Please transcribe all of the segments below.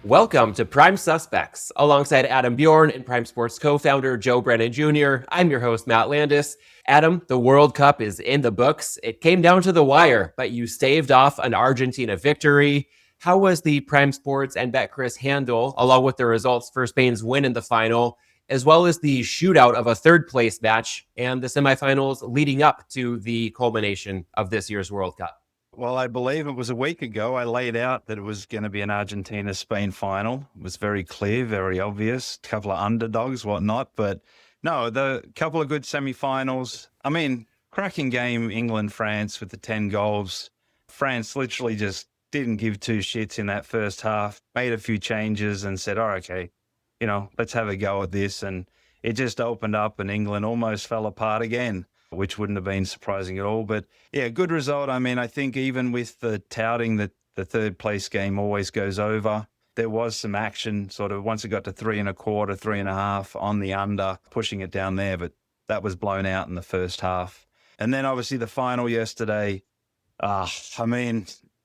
Welcome to Prime Suspects. Alongside Adam Bjorn and Prime Sports co-founder Joe Brennan Jr., I'm your host, Matt Landis. Adam, the World Cup is in the books. It came down to the wire, but you staved off an Argentina victory. How was the Prime Sports and Betcris handle, along with the results for Spain's win in the final, as well as the shootout of a third-place match and the semifinals leading up to the culmination of this year's World Cup? Well, I believe it was a week ago. I laid out that it was going to be an Argentina-Spain final. It was very clear, very obvious. A couple of underdogs, whatnot. But no, the couple of good semifinals. I mean, cracking game, England-France with the 10 goals. France literally just didn't give two shits in that first half, made a few changes and said, okay, let's have a go at this. And it just opened up and England almost fell apart again, which wouldn't have been surprising at all. But yeah, good result. I mean, I think even with the touting that the third place game always goes over, there was some action sort of once it got to 3.25, 3.5 on the under, pushing it down there. But that was blown out in the first half. And then obviously the final yesterday,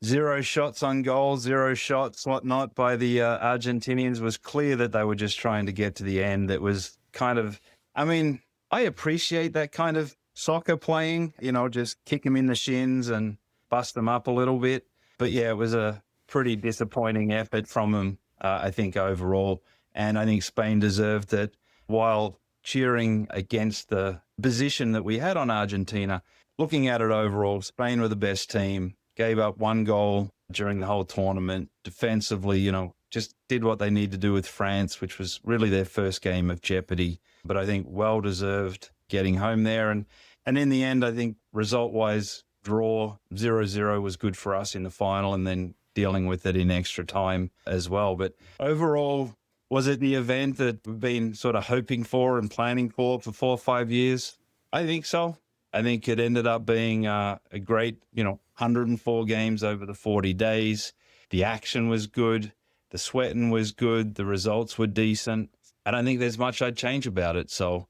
zero shots on goal, zero shots, whatnot by the Argentinians. Was clear that they were just trying to get to the end. It was kind of, I appreciate that kind of soccer playing, just kick them in the shins and bust them up a little bit. But yeah, it was a pretty disappointing effort from them, I think, overall. And I think Spain deserved it. While cheering against the position that we had on Argentina, looking at it overall, Spain were the best team, gave up one goal during the whole tournament. Defensively, just did what they need to do with France, which was really their first game of jeopardy. But I think well-deserved getting home there. And in the end, I think result-wise, draw 0-0 was good for us in the final and then dealing with it in extra time as well. But overall, was it the event that we've been sort of hoping for and planning for 4 or 5 years? I think so. I think it ended up being a great, 104 games over the 40 days. The action was good. The sweating was good. The results were decent. I don't think there's much I'd change about it. So,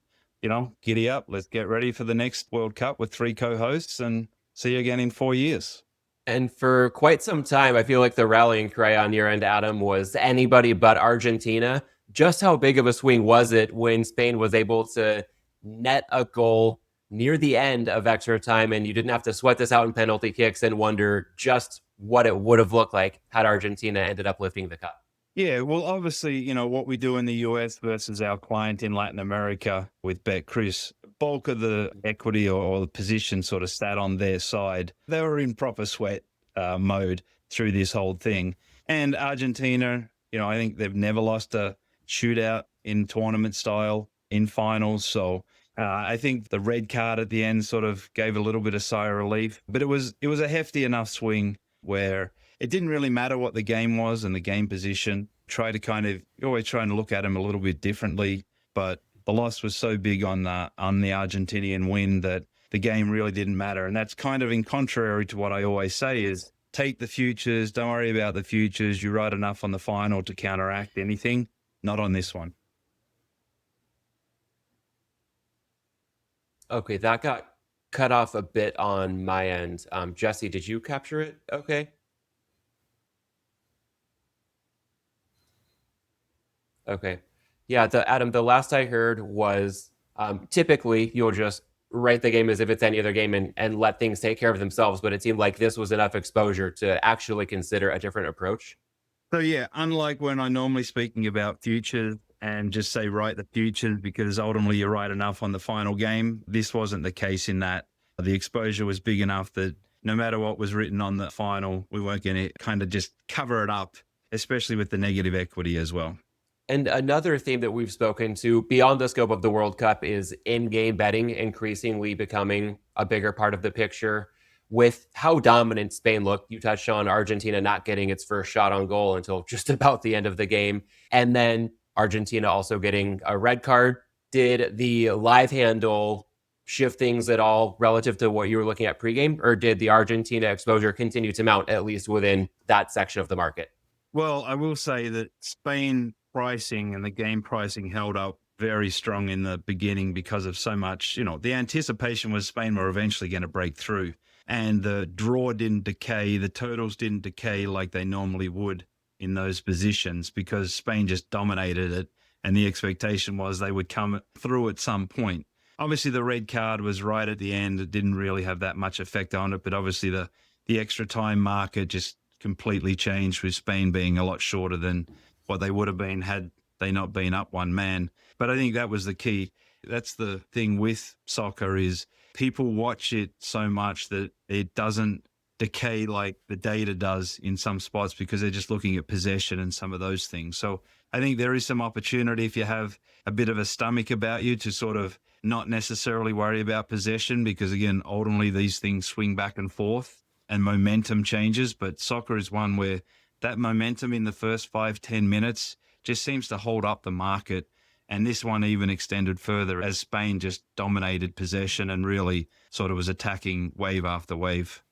giddy up. Let's get ready for the next World Cup with 3 co-hosts and see you again in 4 years. And for quite some time, I feel like the rallying cry on your end, Adam, was anybody but Argentina. Just how big of a swing was it when Spain was able to net a goal near the end of extra time and you didn't have to sweat this out in penalty kicks and wonder just what it would have looked like had Argentina ended up lifting the cup? Yeah, well, obviously, what we do in the US versus our client in Latin America with Betcris, bulk of the equity or the position sort of sat on their side. They were in proper sweat mode through this whole thing. And Argentina, I think they've never lost a shootout in tournament style in finals. So I think the red card at the end sort of gave a little bit of sigh of relief. But it was a hefty enough swing where it didn't really matter what the game was and the game position. Always trying to look at them a little bit differently. But the loss was so big on the Argentinian win that the game really didn't matter. And that's kind of in contrary to what I always say is take the futures, don't worry about the futures. You write enough on the final to counteract anything. Not on this one. Okay, that got cut off a bit on my end. Jesse, did you capture it? Okay. Okay. Yeah, Adam, the last I heard was typically you'll just write the game as if it's any other game and let things take care of themselves. But it seemed like this was enough exposure to actually consider a different approach. So yeah, unlike when I'm normally speaking about futures and just say write the futures because ultimately you write enough on the final game, this wasn't the case in that the exposure was big enough that no matter what was written on the final, we weren't going to kind of just cover it up, especially with the negative equity as well. And another theme that we've spoken to beyond the scope of the World Cup is in-game betting increasingly becoming a bigger part of the picture. With how dominant Spain looked, you touched on Argentina not getting its first shot on goal until just about the end of the game. And then Argentina also getting a red card. Did the live handle shift things at all relative to what you were looking at pregame? Or did the Argentina exposure continue to mount, at least within that section of the market? Well, I will say that Spain pricing and the game pricing held up very strong in the beginning because of so much, the anticipation was Spain were eventually going to break through and the draw didn't decay. The totals didn't decay like they normally would in those positions because Spain just dominated it. And the expectation was they would come through at some point. Obviously, the red card was right at the end. It didn't really have that much effect on it. But obviously, the extra time marker just completely changed with Spain being a lot shorter than what they would have been had they not been up one man. But I think that was the key. That's the thing with soccer is people watch it so much that it doesn't decay like the data does in some spots because they're just looking at possession and some of those things. So I think there is some opportunity if you have a bit of a stomach about you to sort of not necessarily worry about possession because, again, ultimately these things swing back and forth and momentum changes. But soccer is one where that momentum in the first 5-10 minutes just seems to hold up the market. And this one even extended further as Spain just dominated possession and really sort of was attacking wave after wave.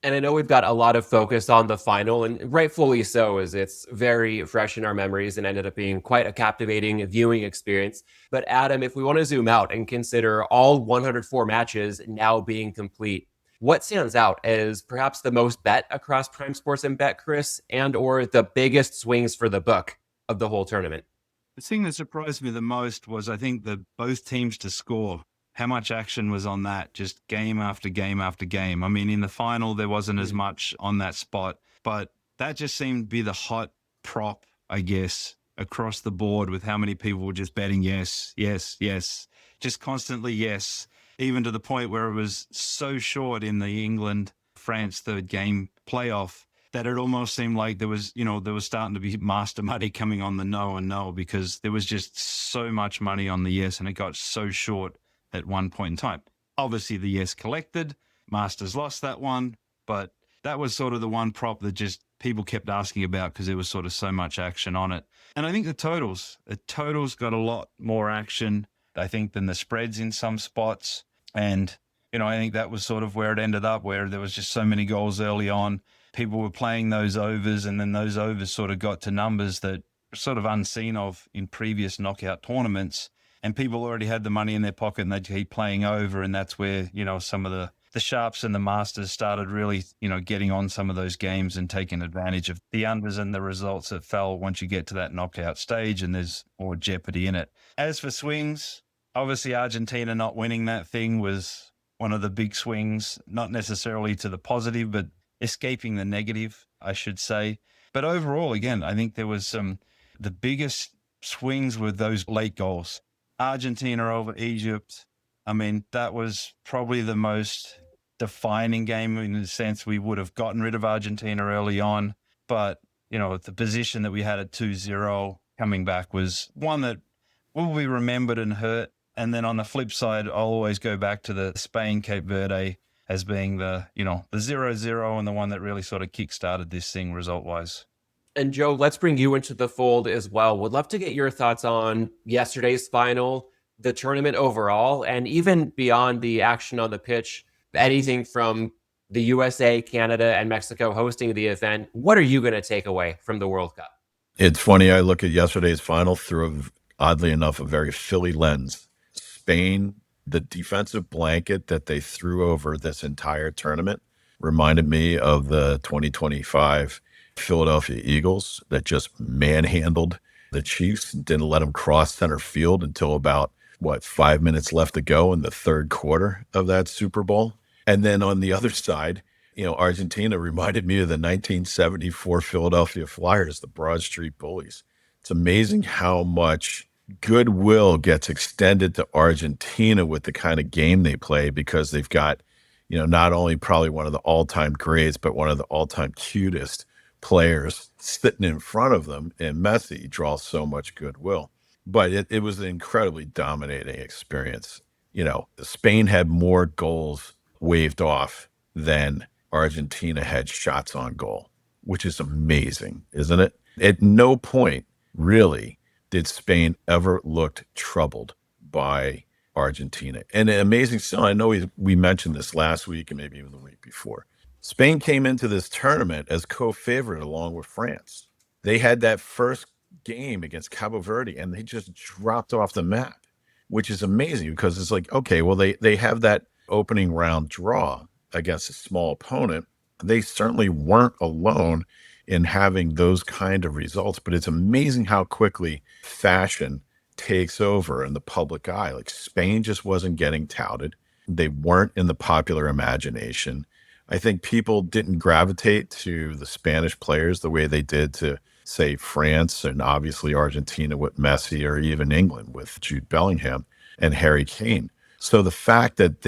And I know we've got a lot of focus on the final, and rightfully so, as it's very fresh in our memories and ended up being quite a captivating viewing experience. But Adam, if we want to zoom out and consider all 104 matches now being complete, what stands out as perhaps the most bet across Prime Sports and Betcris and or the biggest swings for the book of the whole tournament? The thing that surprised me the most was I think that both teams to score, how much action was on that, just game after game after game. I mean, in the final, there wasn't as much on that spot, but that just seemed to be the hot prop, I guess, across the board with how many people were just betting yes, yes, yes, just constantly yes, even to the point where it was so short in the England-France third game playoff that it almost seemed like there was starting to be master money coming on the no and no because there was just so much money on the yes and it got so short at one point in time. Obviously, the yes collected. Masters lost that one, but that was sort of the one prop that just people kept asking about because there was sort of so much action on it. And I think the totals got a lot more action, I think, than the spreads in some spots. And, I think that was sort of where it ended up, where there was just so many goals early on. People were playing those overs, and then those overs sort of got to numbers that were sort of unseen of in previous knockout tournaments. And people already had the money in their pocket and they'd keep playing over. And that's where, some of the sharps and the masters started really, getting on some of those games and taking advantage of the unders and the results that fell once you get to that knockout stage and there's more jeopardy in it. As for swings, obviously Argentina not winning that thing was one of the big swings, not necessarily to the positive, but escaping the negative, I should say. But overall, again, I think there was the biggest swings were those late goals. Argentina over Egypt. I mean, that was probably the most defining game in the sense we would have gotten rid of Argentina early on. But, the position that we had at 2-0 coming back was one that will be remembered and hurt. And then on the flip side, I'll always go back to the Spain-Cape Verde as being the 0-0 and the one that really sort of kick-started this thing result-wise. And Joe, let's bring you into the fold as well. Would love to get your thoughts on yesterday's final, the tournament overall, and even beyond the action on the pitch, anything from the USA, Canada, and Mexico hosting the event. What are you going to take away from the World Cup? It's funny, I look at yesterday's final through, oddly enough, a very Philly lens. Spain, the defensive blanket that they threw over this entire tournament reminded me of the 2025 Philadelphia Eagles that just manhandled the Chiefs, didn't let them cross center field until about, 5 minutes left to go in the third quarter of that Super Bowl. And then on the other side, Argentina reminded me of the 1974 Philadelphia Flyers, the Broad Street Bullies. It's amazing how much goodwill gets extended to Argentina with the kind of game they play because they've got, not only probably one of the all-time greats, but one of the all-time cutest players sitting in front of them, and Messi draws so much goodwill. But it was an incredibly dominating experience. Spain had more goals waved off than Argentina had shots on goal, which is amazing, isn't it? At no point, really, did Spain ever looked troubled by Argentina. And amazing, so I know we mentioned this last week and maybe even the week before. Spain came into this tournament as co-favorite along with France. They had that first game against Cabo Verde and they just dropped off the map, which is amazing because it's like, okay, well, they have that opening round draw against a small opponent. They certainly weren't alone in having those kind of results. But it's amazing how quickly fashion takes over in the public eye. Like Spain just wasn't getting touted. They weren't in the popular imagination. I think people didn't gravitate to the Spanish players the way they did to, say, France and obviously Argentina with Messi, or even England with Jude Bellingham and Harry Kane. So the fact that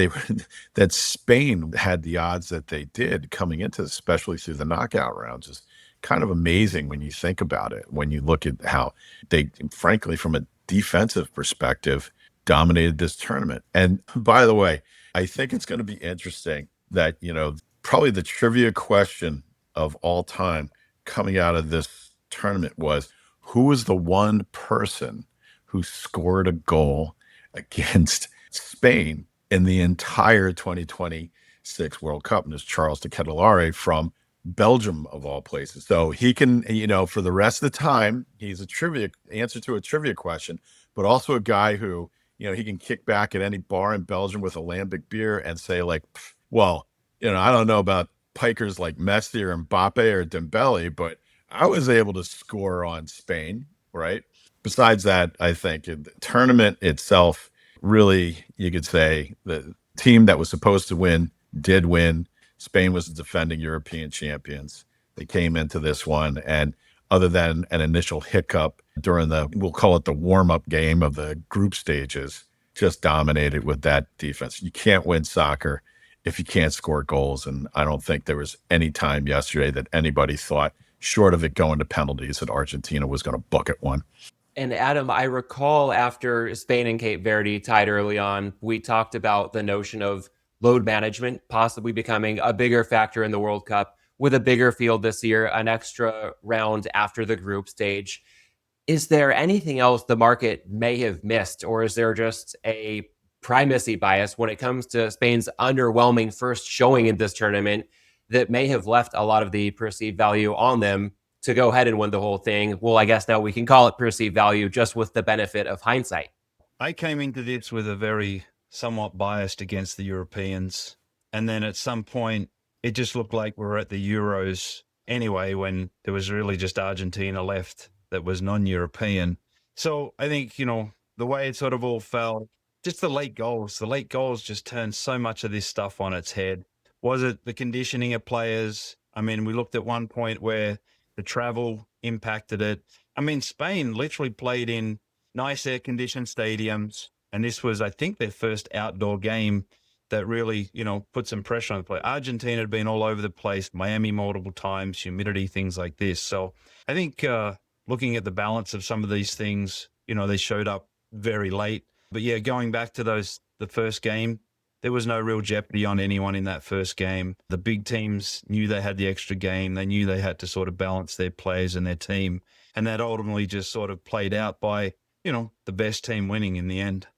that Spain had the odds that they did coming into, especially through the knockout rounds, is kind of amazing when you think about it. When you look at how they, frankly, from a defensive perspective, dominated this tournament. And by the way, I think it's going to be interesting that, probably the trivia question of all time coming out of this tournament was, who was the one person who scored a goal against Spain in the entire 2026 World Cup? And it's Charles de Ketelaere from Belgium, of all places. So he can, for the rest of the time, he's a trivia answer to a trivia question, but also a guy who, he can kick back at any bar in Belgium with a lambic beer and say, like, well, I don't know about pikers like Messi or Mbappe or Dembele, but I was able to score on Spain, right? Besides that, I think the tournament itself, really, you could say the team that was supposed to win did win. Spain was the defending European champions. They came into this one, and other than an initial hiccup during we'll call it the warm-up game of the group stages, just dominated with that defense. You can't win soccer if you can't score goals, and I don't think there was any time yesterday that anybody thought, short of it going to penalties, that Argentina was going to bucket one. And Adam, I recall after Spain and Cape Verde tied early on, we talked about the notion of load management possibly becoming a bigger factor in the World Cup with a bigger field this year, an extra round after the group stage. Is there anything else the market may have missed, or is there just a primacy bias when it comes to Spain's underwhelming first showing in this tournament that may have left a lot of the perceived value on them to go ahead and win the whole thing? Well, I guess now we can call it perceived value just with the benefit of hindsight. I came into this with a very somewhat biased against the Europeans. And then at some point, it just looked like we were at the Euros anyway, when there was really just Argentina left that was non-European. So I think, the way it sort of all fell, just the late goals just turned so much of this stuff on its head. Was it the conditioning of players? I mean, we looked at one point where the travel impacted it. I mean, Spain literally played in nice air-conditioned stadiums, and this was, I think, their first outdoor game that really, put some pressure on the play. Argentina had been all over the place, Miami multiple times, humidity, things like this. So I think looking at the balance of some of these things, they showed up very late. But yeah, going back to the first game, there was no real jeopardy on anyone in that first game. The big teams knew they had the extra game. They knew they had to sort of balance their players and their team. And that ultimately just sort of played out by, the best team winning in the end.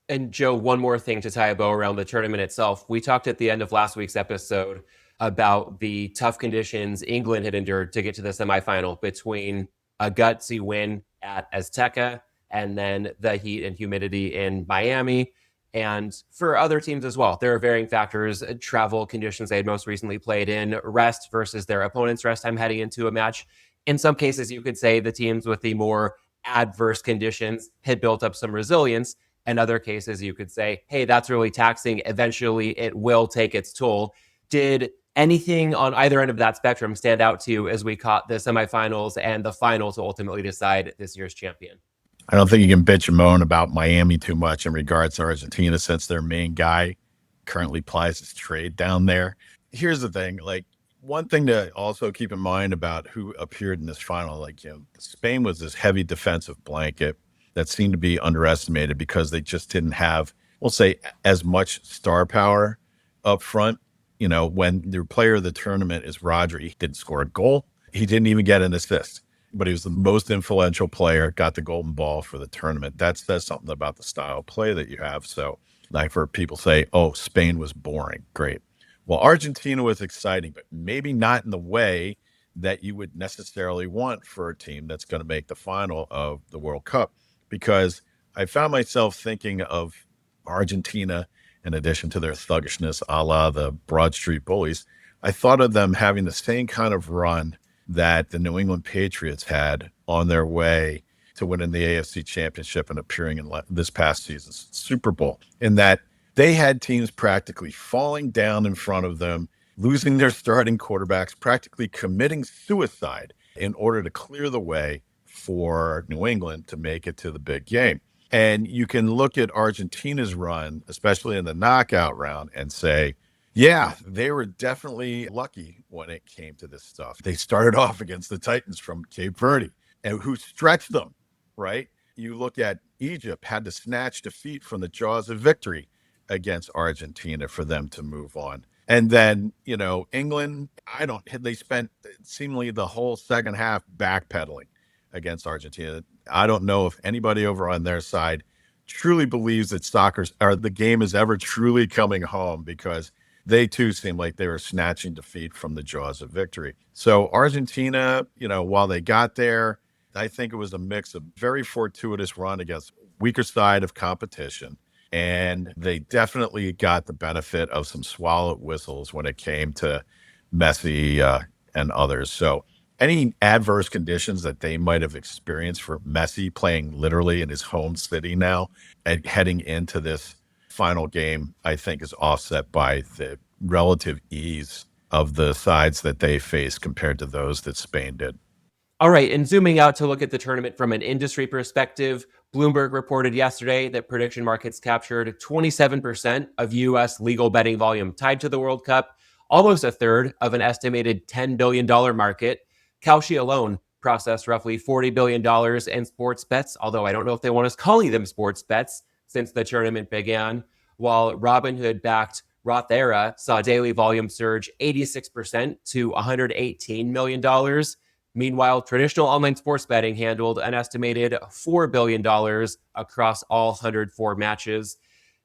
And Joe, one more thing to tie a bow around the tournament itself. We talked at the end of last week's episode about the tough conditions England had endured to get to the semifinal, between a gutsy win at Azteca and then the heat and humidity in Miami. And for other teams as well, there are varying factors: travel conditions they had most recently played in, rest versus their opponent's rest time heading into a match. In some cases, you could say the teams with the more adverse conditions had built up some resilience. In other cases, you could say, hey, that's really taxing. Eventually, it will take its toll. Did anything on either end of that spectrum stand out to you as we caught the semifinals and the final to ultimately decide this year's champion? I don't think you can bitch and moan about Miami too much in regards to Argentina, since their main guy currently plies his trade down there. Here's the thing, one thing to also keep in mind about who appeared in this final, Spain was this heavy defensive blanket that seemed to be underestimated because they just didn't have, we'll say, as much star power up front. When their player of the tournament is Roja, he didn't score a goal. He didn't even get an assist, but he was the most influential player, got the golden ball for the tournament. That says something about the style of play that you have. So I've heard people say, oh, Spain was boring. Great. Well, Argentina was exciting, but maybe not in the way that you would necessarily want for a team that's going to make the final of the World Cup, because I found myself thinking of Argentina, in addition to their thuggishness, a la the Broad Street Bullies. I thought of them having the same kind of run that the New England Patriots had on their way to winning the AFC Championship and appearing in this past season's Super Bowl, in that they had teams practically falling down in front of them, losing their starting quarterbacks, practically committing suicide in order to clear the way for New England to make it to the big game. And you can look at Argentina's run, especially in the knockout round, and say, yeah, they were definitely lucky when it came to this stuff. They started off against the Titans from Cape Verde, and who stretched them, right? You look at Egypt, had to snatch defeat from the jaws of victory against Argentina for them to move on. And then, England, they spent seemingly the whole second half backpedaling against Argentina. I don't know if anybody over on their side truly believes that the game is ever truly coming home, because they too seem like they were snatching defeat from the jaws of victory. So Argentina, while they got there, I think it was a mix of very fortuitous run against weaker side of competition. And they definitely got the benefit of some swallowed whistles when it came to Messi and others. So any adverse conditions that they might have experienced for Messi playing literally in his home city now and heading into this final game, I think is offset by the relative ease of the sides that they faced compared to those that Spain did. All right, and zooming out to look at the tournament from an industry perspective, Bloomberg reported yesterday that prediction markets captured 27% of U.S. legal betting volume tied to the World Cup, almost a third of an estimated $10 billion market. Kalshi alone processed roughly $40 billion in sports bets, although I don't know if they want us calling them sports bets since the tournament began, while Robinhood-backed Rothera saw daily volume surge 86% to $118 million. Meanwhile, traditional online sports betting handled an estimated $4 billion across all 104 matches.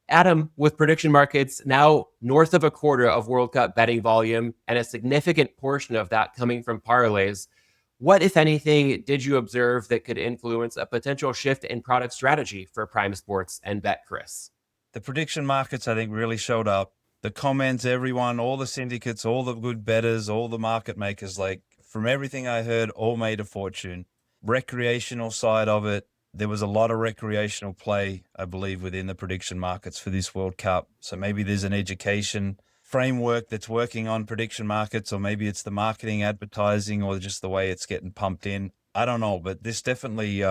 Adam, with prediction markets now north of a quarter of World Cup betting volume and a significant portion of that coming from parlays, what, if anything, did you observe that could influence a potential shift in product strategy for Prime Sports and Betcris? The prediction markets, I think, really showed up. The comments, everyone, all the syndicates, all the good bettors, all the market makers, from everything I heard, all made a fortune. Recreational side of it, there was a lot of recreational play, I believe, within the prediction markets for this World Cup. So maybe there's an education framework that's working on prediction markets, or maybe it's the marketing, advertising, or just the way it's getting pumped in. I don't know, but this definitely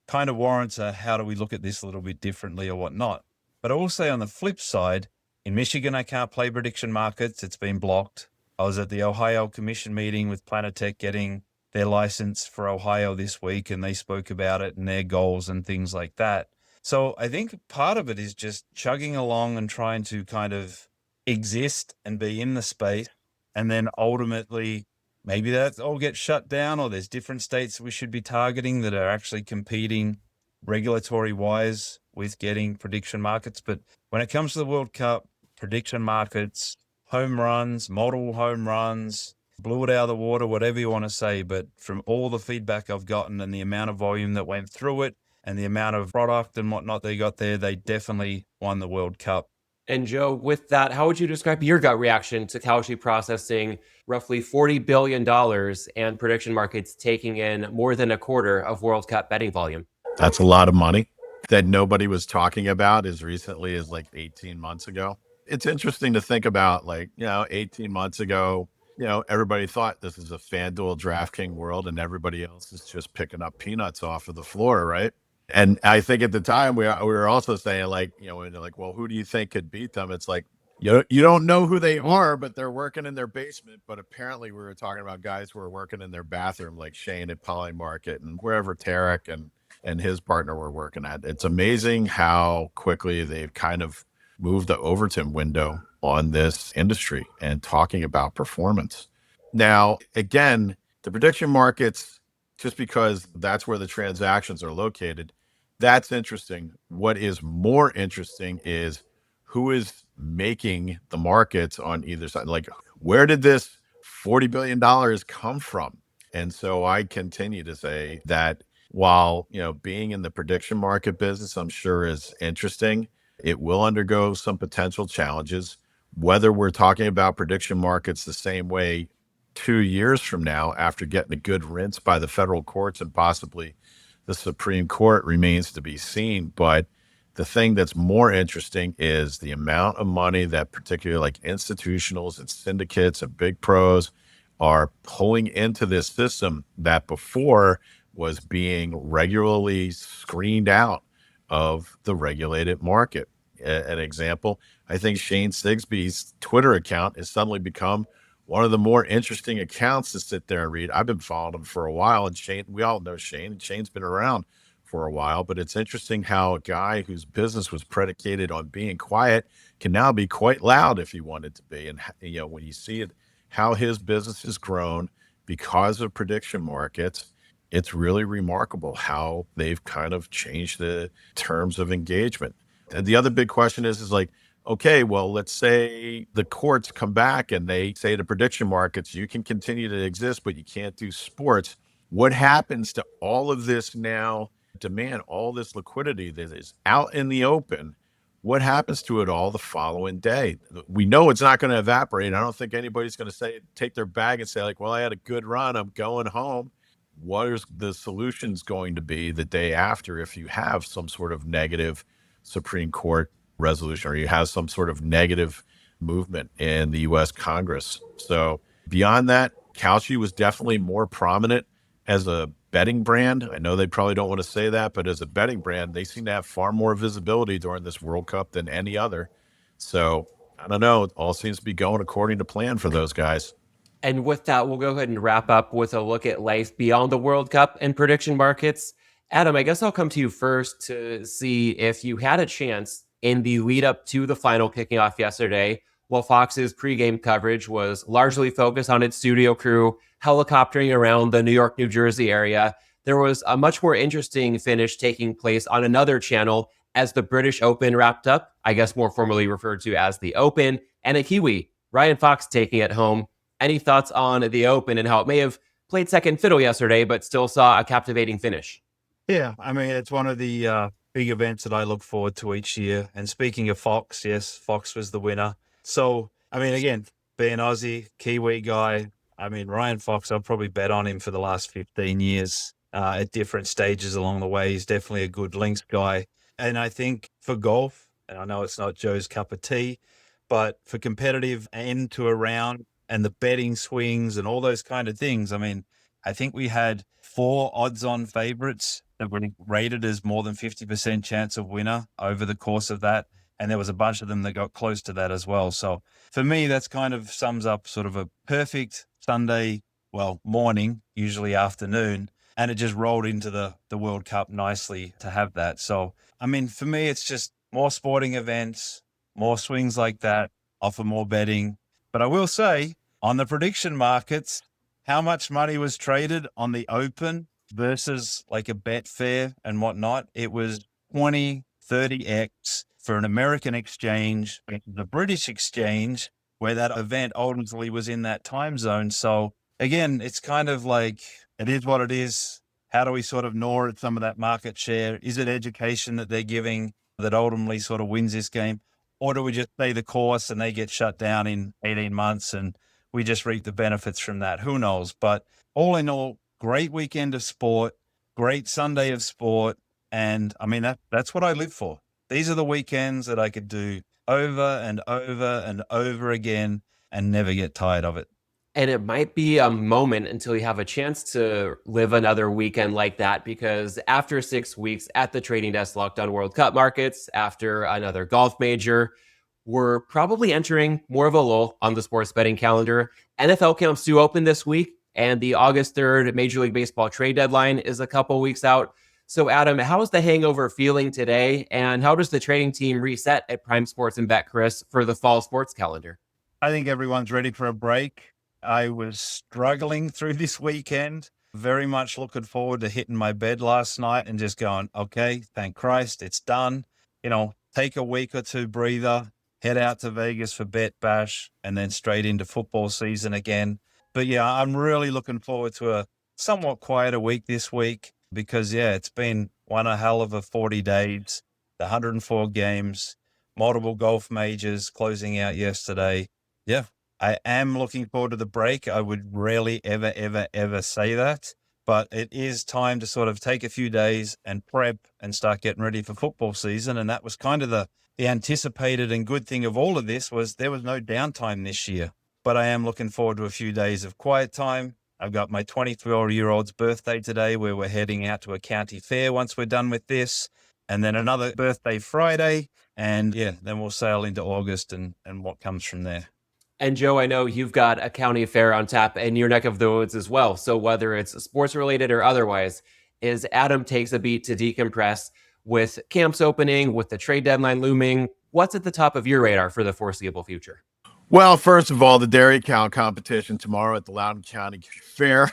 kind of warrants how do we look at this a little bit differently or whatnot. But I will say on the flip side, in Michigan, I can't play prediction markets. It's been blocked. I was at the Ohio Commission meeting with Planetech getting their license for Ohio this week, and they spoke about it and their goals and things like that. So I think part of it is just chugging along and trying to kind of exist and be in the space. And then ultimately, maybe that all gets shut down, or there's different states we should be targeting that are actually competing regulatory-wise with getting prediction markets. But when it comes to the World Cup, prediction markets, home runs, multiple home runs, blew it out of the water, whatever you want to say. But from all the feedback I've gotten and the amount of volume that went through it and the amount of product and whatnot they got there, they definitely won the World Cup. And Joe, with that, how would you describe your gut reaction to Kalshi processing roughly $40 billion and prediction markets taking in more than a quarter of World Cup betting volume? That's a lot of money that nobody was talking about as recently as 18 months ago. It's interesting to think about 18 months ago, everybody thought this is a FanDuel DraftKings world and everybody else is just picking up peanuts off of the floor, right? And I think at the time we were also saying well, who do you think could beat them? It's you don't know who they are, but they're working in their basement. But apparently we were talking about guys who are working in their bathroom, like Shane at Polymarket and wherever Tarek and his partner were working at. It's amazing how quickly they've kind of moved the Overton window on this industry and talking about performance. Now, again, the prediction markets, just because that's where the transactions are located, that's interesting. What is more interesting is who is making the markets on either side. Where did this $40 billion come from? And so I continue to say that while, being in the prediction market business, I'm sure is interesting, it will undergo some potential challenges. Whether we're talking about prediction markets the same way 2 years from now, after getting a good rinse by the federal courts and possibly the Supreme Court, remains to be seen. But the thing that's more interesting is the amount of money that particularly like institutionals and syndicates and big pros are pulling into this system that before was being regularly screened out of the regulated market. An example, I think Shane Sigsbee's Twitter account has suddenly become one of the more interesting accounts to sit there and read. I've been following him for a while, and Shane, we all know Shane, and Shane's been around for a while, but it's interesting how a guy whose business was predicated on being quiet can now be quite loud if he wanted to be. And, when you see it, how his business has grown because of prediction markets, it's really remarkable how they've kind of changed the terms of engagement. And the other big question is like, okay, well, let's say the courts come back and they say to prediction markets, you can continue to exist, but you can't do sports. What happens to all of this now demand, all this liquidity that is out in the open? What happens to it all the following day? We know it's not going to evaporate. I don't think anybody's going to take their bag and say like, well, I had a good run, I'm going home. What is the solutions going to be the day after if you have some sort of negative Supreme Court resolution or you have some sort of negative movement in the U.S. Congress? So beyond that, Kalshi was definitely more prominent as a betting brand. I know they probably don't want to say that, but as a betting brand, they seem to have far more visibility during this World Cup than any other. So I don't know. It all seems to be going according to plan for those guys. And with that, we'll go ahead and wrap up with a look at life beyond the World Cup and prediction markets. Adam, I guess I'll come to you first to see if you had a chance in the lead up to the final kicking off yesterday, while Fox's pregame coverage was largely focused on its studio crew helicoptering around the New York, New Jersey area. There was a much more interesting finish taking place on another channel as the British Open wrapped up, I guess more formally referred to as the Open, and a Kiwi, Ryan Fox, taking it home. Any thoughts on the Open and how it may have played second fiddle yesterday, but still saw a captivating finish? Yeah, I mean, it's one of the big events that I look forward to each year. And speaking of Fox, yes, Fox was the winner. So, I mean, again, being Aussie, Kiwi guy, I mean, Ryan Fox, I've probably bet on him for the last 15 years at different stages along the way. He's definitely a good links guy. And I think for golf, and I know it's not Joe's cup of tea, but for competitive end to a round and the betting swings and all those kind of things, I mean, I think we had 4 odds-on favorites that were rated as more than 50% chance of winner over the course of that. And there was a bunch of them that got close to that as well. So for me, that's kind of sums up sort of a perfect Sunday, morning, usually afternoon. And it just rolled into the World Cup nicely to have that. So, I mean, for me, it's just more sporting events, more swings like that, offer more betting. But I will say, on the prediction markets, how much money was traded on the Open versus like a Betfair and whatnot? It was 20, 30x for an American exchange, the British exchange, where that event ultimately was in that time zone. So again, it's kind of like, it is what it is. How do we sort of gnaw at some of that market share? Is it education that they're giving that ultimately sort of wins this game? Or do we just stay the course and they get shut down in 18 months and we just reap the benefits from that? Who knows? But all in all, great weekend of sport, great Sunday of sport. And I mean, that's what I live for. These are the weekends that I could do over and over and over again and never get tired of it. And it might be a moment until you have a chance to live another weekend like that, because after 6 weeks at the Trading Desk Locked On World Cup markets, after another golf major, we're probably entering more of a lull on the sports betting calendar. NFL camps do open this week, and the August 3rd Major League Baseball trade deadline is a couple weeks out. So, Adam, how is the hangover feeling today, and how does the trading team reset at Prime Sports and Betcris for the fall sports calendar? I think everyone's ready for a break. I was struggling through this weekend, very much looking forward to hitting my bed last night and just going, okay, thank Christ, it's done. Take a week or two breather, head out to Vegas for Bet Bash, and then straight into football season again. But yeah, I'm really looking forward to a somewhat quieter week this week because, it's been one hell of a 40 days, the 104 games, multiple golf majors closing out yesterday. Yeah, I am looking forward to the break. I would rarely, ever, ever, ever say that. But it is time to sort of take a few days and prep and start getting ready for football season. And that was kind of the anticipated and good thing of all of this was there was no downtime this year. But I am looking forward to a few days of quiet time. I've got my 24-year-old's birthday today where we're heading out to a county fair once we're done with this. And then another birthday Friday. And yeah, then we'll sail into August and what comes from there. And Joe, I know you've got a county fair on tap in your neck of the woods as well. So whether it's sports related or otherwise, as Adam takes a beat to decompress with camps opening, with the trade deadline looming, what's at the top of your radar for the foreseeable future? Well, first of all, the dairy cow competition tomorrow at the Loudoun County Fair.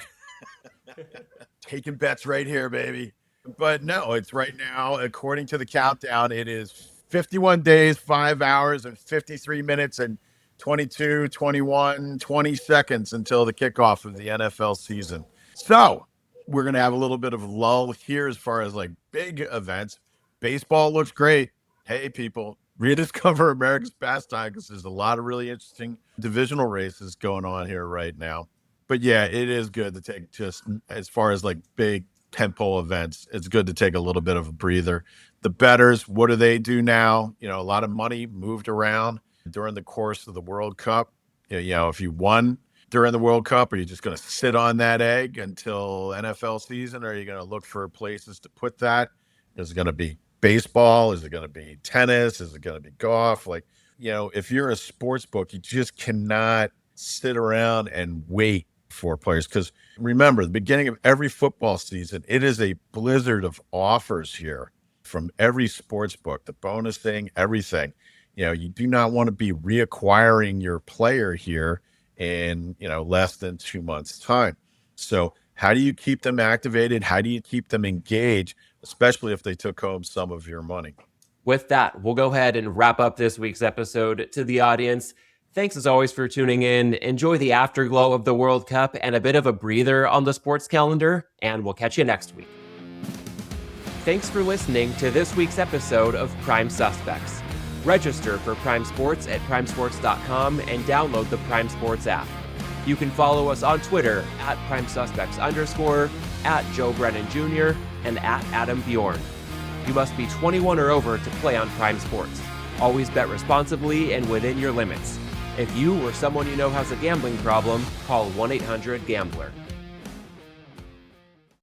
Taking bets right here, baby. But no, it's right now, according to the countdown, it is 51 days, 5 hours, and 53 minutes, and 22, 21, 20 seconds until the kickoff of the NFL season. So we're going to have a little bit of a lull here as far as like big events. Baseball looks great. Hey, people, rediscover America's pastime because there's a lot of really interesting divisional races going on here right now. But yeah, it is good to take, just as far as like big tentpole events, it's good to take a little bit of a breather. The bettors, what do they do now? You know, a lot of money moved around during the course of the World Cup. You know, if you won during the World Cup, are you just going to sit on that egg until NFL season? Or are you going to look for places to put that? Is it going to be baseball? Is it going to be tennis? Is it going to be golf? Like, you know, if you're a sports book, you just cannot sit around and wait for players. Because remember, the beginning of every football season, it is a blizzard of offers here from every sports book, the bonus thing, everything. You know, you do not want to be reacquiring your player here in, you know, less than 2 months' time. So how do you keep them activated? How do you keep them engaged, especially if they took home some of your money? With that, we'll go ahead and wrap up this week's episode. To the audience, thanks as always for tuning in. Enjoy the afterglow of the World Cup and a bit of a breather on the sports calendar, and we'll catch you next week. Thanks for listening to this week's episode of Prime Suspects. Register for Prime Sports at primesports.com and download the Prime Sports app. You can follow us on Twitter at PrimeSuspects_, at Joe Brennan Jr., and at Adam Bjorn. You must be 21 or over to play on Prime Sports. Always bet responsibly and within your limits. If you or someone you know has a gambling problem, call 1-800-GAMBLER.